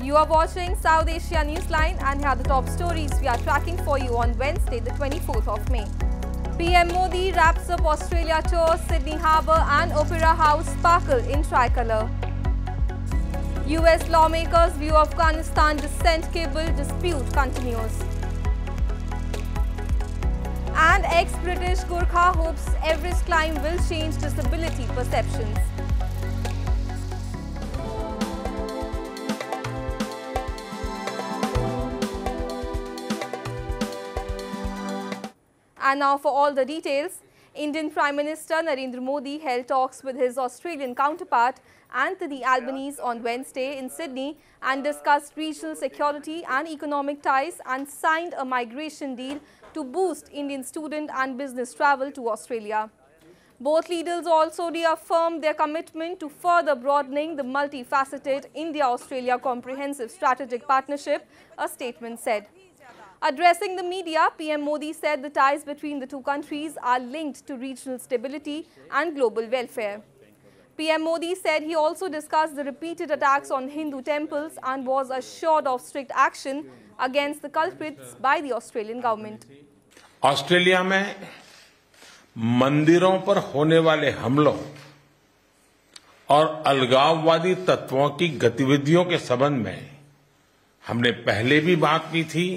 You are watching South Asia Newsline, and here are the top stories we are tracking for you on Wednesday, the 24th of May. PM Modi wraps up Australia tour, Sydney Harbour and Opera House sparkle in tricolour. US lawmakers view Afghanistan Dissent cable dispute continues. And ex-British Gurkha hopes Everest climb will change disability perceptions. And now for all the details, Indian Prime Minister Narendra Modi held talks with his Australian counterpart Anthony Albanese on Wednesday in Sydney and discussed regional security and economic ties and signed a migration deal to boost Indian student and business travel to Australia. Both leaders also reaffirmed their commitment to further broadening the multifaceted India-Australia Comprehensive Strategic Partnership, a statement said. Addressing the media, PM Modi said the ties between the two countries are linked to regional stability and global welfare. PM Modi said he also discussed the repeated attacks on Hindu temples and was assured of strict action against the culprits by the Australian government. Australia में मंदिरों पर होने वाले हमलों और अलगाववादी तत्वों की गतिविधियों के संबंध में हमने पहले भी बात की थी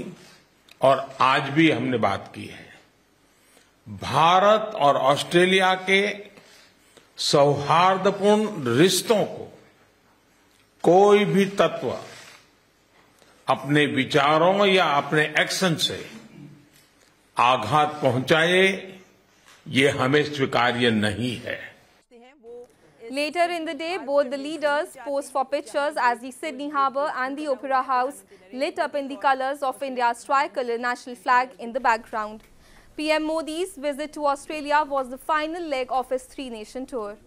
और आज भी हमने बात की है। भारत और ऑस्ट्रेलिया के सौहार्दपूर्ण रिश्तों को कोई भी तत्व अपने विचारों या अपने एक्शन से आघात पहुंचाए, ये हमें स्वीकार्य नहीं है। Later in the day, both the leaders posed for pictures as the Sydney Harbour and the Opera House lit up in the colours of India's tricolour national flag in the background. PM Modi's visit to Australia was the final leg of his three-nation tour.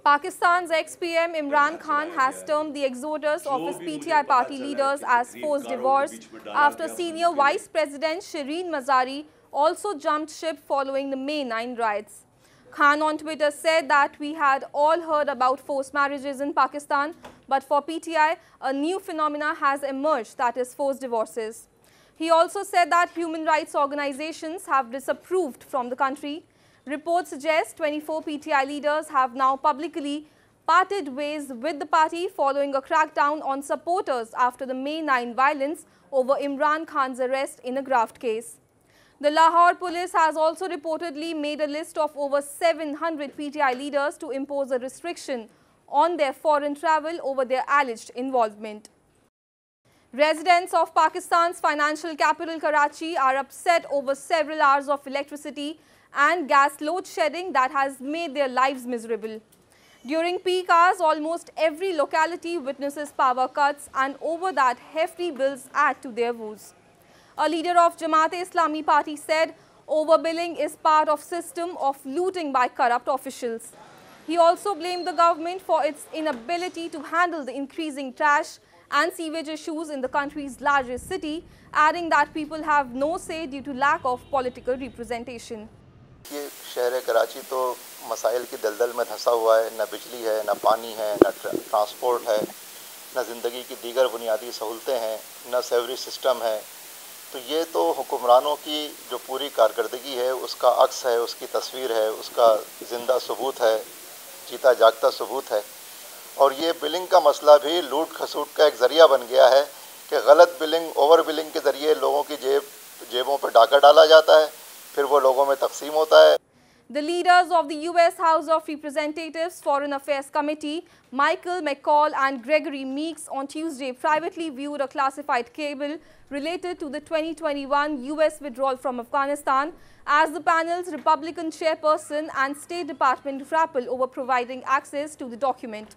Pakistan's ex-PM Imran Khan has termed the exodus of his PTI party leaders as forced divorce after senior Vice President Shireen Mazari also jumped ship following the May 9 riots. Khan on Twitter said that we had all heard about forced marriages in Pakistan, but for PTI, a new phenomena has emerged, that is forced divorces. He also said that human rights organizations have disapproved from the country. Reports suggest 24 PTI leaders have now publicly parted ways with the party following a crackdown on supporters after the May 9 violence over Imran Khan's arrest in a graft case. The Lahore police has also reportedly made a list of over 700 PTI leaders to impose a restriction on their foreign travel over their alleged involvement. Residents of Pakistan's financial capital Karachi are upset over several hours of electricity and gas load shedding that has made their lives miserable. During peak hours, almost every locality witnesses power cuts, and over that, hefty bills add to their woes. A leader of Jamaat-e-Islami party said overbilling is part of system of looting by corrupt officials. He also blamed the government for its inability to handle the increasing trash and sewage issues in the country's largest city, adding that people have no say due to lack of political representation. ये शहर कराची तो मसाइल की दलदल में धंसा हुआ है, न बिजली है, न पानी है, न ट्रांसपोर्ट है, न ज़िंदगी की दीगर बुनियादी सहूलतें हैं, न सेवरेज सिस्टम है। तो ये तो हुक्मरानों की जो पूरी कारकर्दगी है उसका अक्स है, उसकी तस्वीर है, उसका ज़िंदा सबूत है, जीता जागता सबूत है। और ये बिलिंग का मसला भी लूट खसूट का एक ज़रिया बन गया है कि गलत बिलिंग, ओवर बिलिंग के ज़रिए लोगों की जेबों पर डाका डाला जाता है, फिर वो लोगों में तकसीम होता है। The leaders of the US House of Representatives Foreign Affairs Committee, McCaul and Gregory Meeks, on Tuesday privately viewed a classified cable related to the 2021 US withdrawal from Afghanistan as the panel's Republican chairperson and State Department grapple over providing access to the document.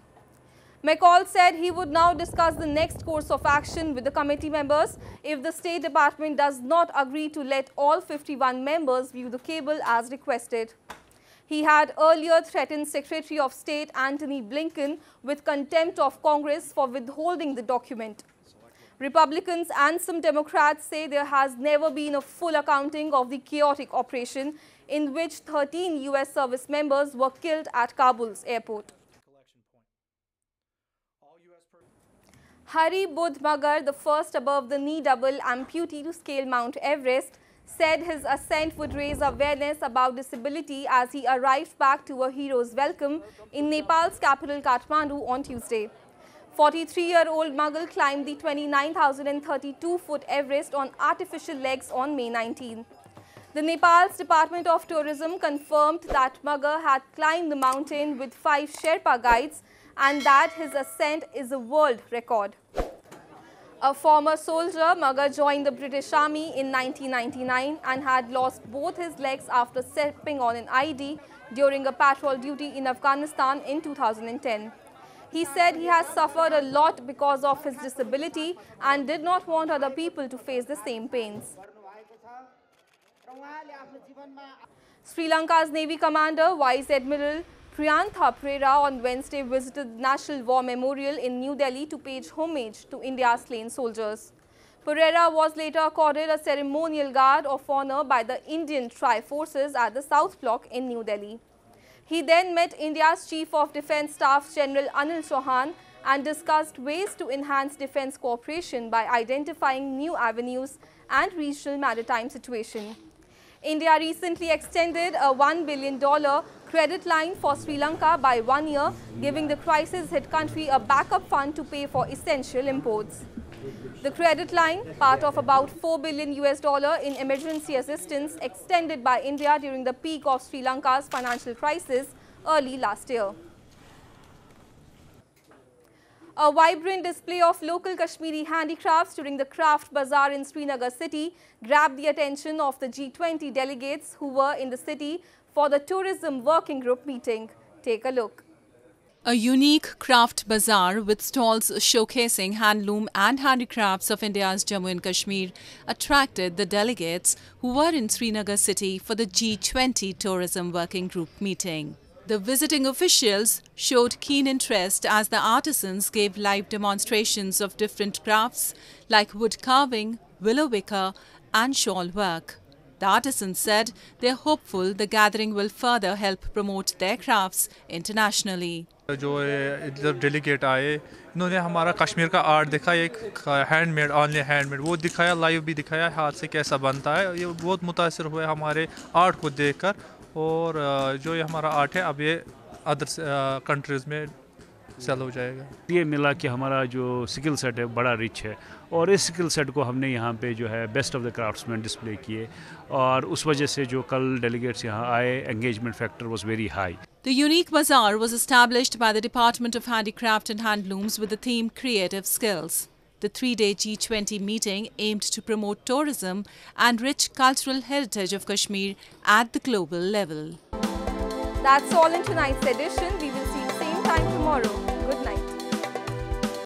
McCaul said he would now discuss the next course of action with the committee members if the State Department does not agree to let all 51 members view the cable as requested. He had earlier threatened Secretary of State Antony Blinken with contempt of Congress for withholding the document. Republicans and some Democrats say there has never been a full accounting of the chaotic operation in which 13 US service members were killed at Kabul's airport. Budha Magar, the first above-the-knee double amputee to scale Mount Everest, said his ascent would raise awareness about disability as he arrived back to a hero's welcome in Nepal's capital Kathmandu on Tuesday. 43-year-old Mughal climbed the 29,032-foot Everest on artificial legs on May 19. The Nepal's Department of Tourism confirmed that Magar had climbed the mountain with 5 Sherpa guides and that his ascent is a world record. A former soldier, Magar joined the British Army in 1999 and had lost both his legs after stepping on an ID during a patrol duty in Afghanistan in 2010. He said he has suffered a lot because of his disability and did not want other people to face the same pains. Sri Lanka's Navy Commander, Vice Admiral Priyantha Perera on Wednesday visited the National War Memorial in New Delhi to pay homage to India's slain soldiers. Perera was later accorded a ceremonial guard of honor by the Indian Tri-Forces at the South Block in New Delhi. He then met India's Chief of Defence Staff General Anil Chauhan and discussed ways to enhance defence cooperation by identifying new avenues and regional maritime situation. India recently extended a $1 billion credit line for Sri Lanka by 1 year, giving the crisis-hit country a backup fund to pay for essential imports. The credit line, part of about $4 billion in emergency assistance extended by India during the peak of Sri Lanka's financial crisis early last year. A vibrant display of local Kashmiri handicrafts during the craft Bazar in Srinagar city grabbed the attention of the G20 delegates who were in the city for the tourism working group meeting. Take a look. A unique craft bazaar with stalls showcasing handloom and handicrafts of India's Jammu and Kashmir attracted the delegates who were in Srinagar city for the G20 tourism working group meeting. The visiting officials showed keen interest as the artisans gave live demonstrations of different crafts like wood carving, willow wicker and shawl work. The artisans said they are hopeful the gathering will further help promote their crafts internationally. जो इधर delegate आए इन्होंने हमारा कश्मीर का art दिखाया एक handmade only handmade वो दिखाया लाइव भी दिखाया हाथ से कैसा बनता है ये बहुत मुतासिर हुए हमारे आर्ट को देखकर और जो ये हमारा आर्ट है अब ये अदर कंट्रीज़ में सेल हो जाएगा। ये मिला कि हमारा जो स्किल सेट है बड़ा रिच है और इस स्किल सेट को हमने यहाँ पे जो है best of the craftsman display किए और उस वजह से जो कल डेलीगेट्स यहाँ आए engagement factor was very high. The unique bazaar was established by the Department of Handicraft and Handlooms with the theme Creative Skills. The 3-day G20 meeting aimed to promote tourism and rich cultural heritage of Kashmir at the global level. That's all in tonight's edition. We will see you same time tomorrow. Good night.